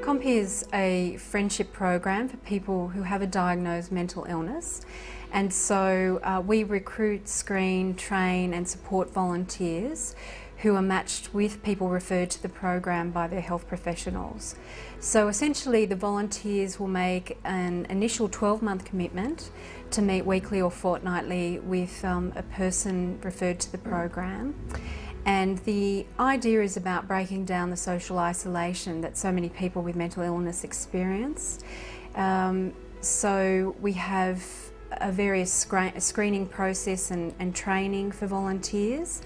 Compeer is a friendship program for people who have a diagnosed mental illness, and so we recruit, screen, train and support volunteers who are matched with people referred to the program by their health professionals. So essentially the volunteers will make an initial 12-month commitment to meet weekly or fortnightly with a person referred to the program. And the idea is about breaking down the social isolation that so many people with mental illness experience. So we have a various screening process and training for volunteers,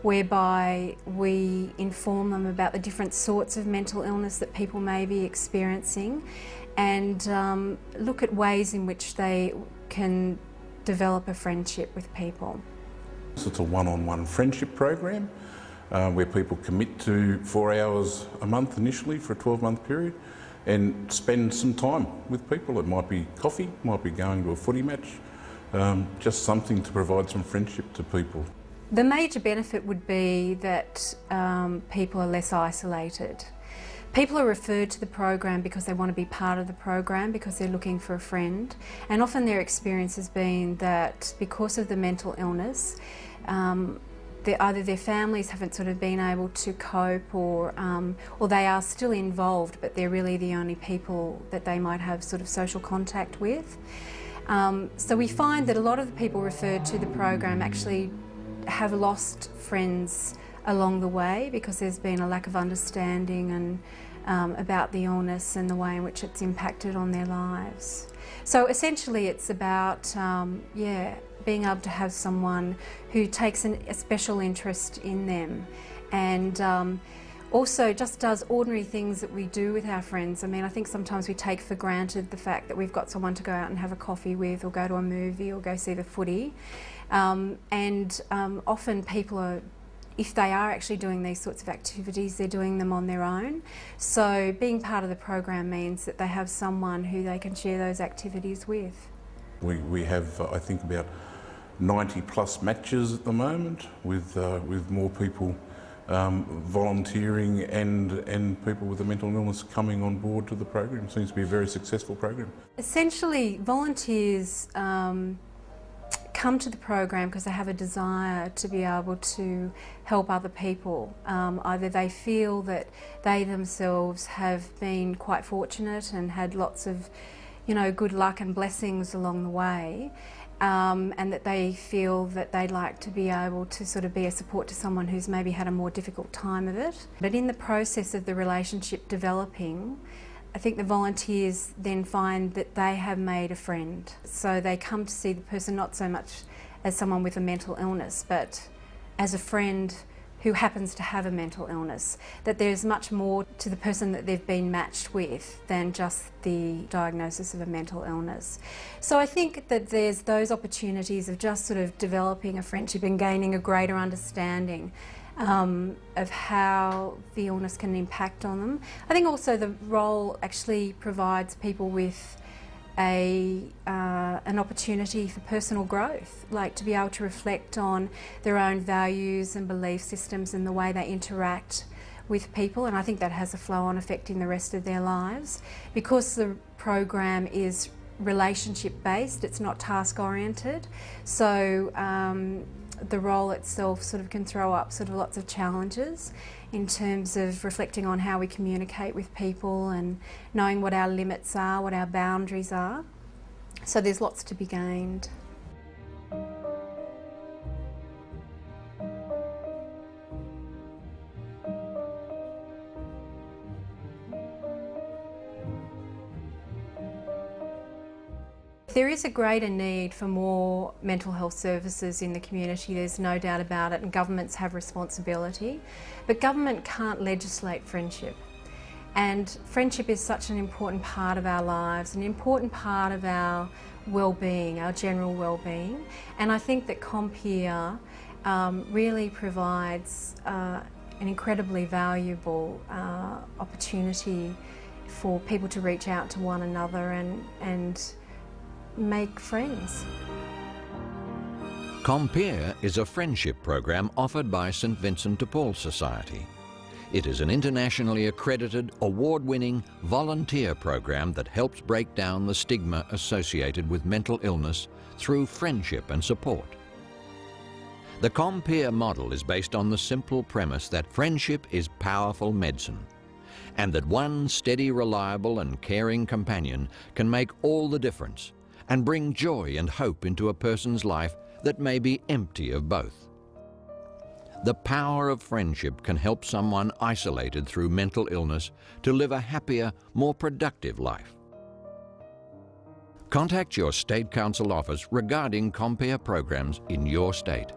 whereby we inform them about the different sorts of mental illness that people may be experiencing and look at ways in which they can develop a friendship with people. So it's a one-on-one friendship program where people commit to 4 hours a month initially for a 12-month period and spend some time with people. It might be coffee, might be going to a footy match, just something to provide some friendship to people. The major benefit would be that people are less isolated. People are referred to the program because they want to be part of the program, because they're looking for a friend, and often their experience has been that because of the mental illness, either their families haven't sort of been able to cope, or they are still involved but they're really the only people that they might have sort of social contact with. So we find that a lot of the people referred to the program actually have lost friends along the way because there's been a lack of understanding and about the illness and the way in which it's impacted on their lives. So essentially it's about being able to have someone who takes a special interest in them, and also just does ordinary things that we do with our friends. I mean, I think sometimes we take for granted the fact that we've got someone to go out and have a coffee with, or go to a movie, or go see the footy. Often people are, if they are actually doing these sorts of activities, they're doing them on their own. So being part of the program means that they have someone who they can share those activities with. We have, I think, about 90 plus matches at the moment, with more people volunteering and people with a mental illness coming on board to the program. It seems to be a very successful program. Essentially, volunteers come to the program because they have a desire to be able to help other people. Either they feel that they themselves have been quite fortunate and had lots of, good luck and blessings along the way, and that they feel that they'd like to be able to sort of be a support to someone who's maybe had a more difficult time of it. But in the process of the relationship developing, I think the volunteers then find that they have made a friend. So they come to see the person not so much as someone with a mental illness, but as a friend who happens to have a mental illness, that there's much more to the person that they've been matched with than just the diagnosis of a mental illness. So I think that there's those opportunities of just sort of developing a friendship and gaining a greater understanding of how the illness can impact on them. I think also the role actually provides people with an opportunity for personal growth, like to be able to reflect on their own values and belief systems and the way they interact with people, and I think that has a flow-on effect in the rest of their lives. Because the program is relationship-based, it's not task-oriented, so the role itself sort of can throw up sort of lots of challenges in terms of reflecting on how we communicate with people and knowing what our limits are, what our boundaries are. So there's lots to be gained. There is a greater need for more mental health services in the community, there's no doubt about it, and governments have responsibility. But government can't legislate friendship. And friendship is such an important part of our lives, an important part of our well-being, our general well-being. And I think that Compeer really provides an incredibly valuable opportunity for people to reach out to one another and make friends. Compeer is a friendship program offered by St Vincent de Paul Society. It is an internationally accredited, award-winning volunteer program that helps break down the stigma associated with mental illness through friendship and support. The Compeer model is based on the simple premise that friendship is powerful medicine, and that one steady, reliable and caring companion can make all the difference and bring joy and hope into a person's life that may be empty of both. The power of friendship can help someone isolated through mental illness to live a happier, more productive life. Contact your State Council office regarding Compeer programs in your state.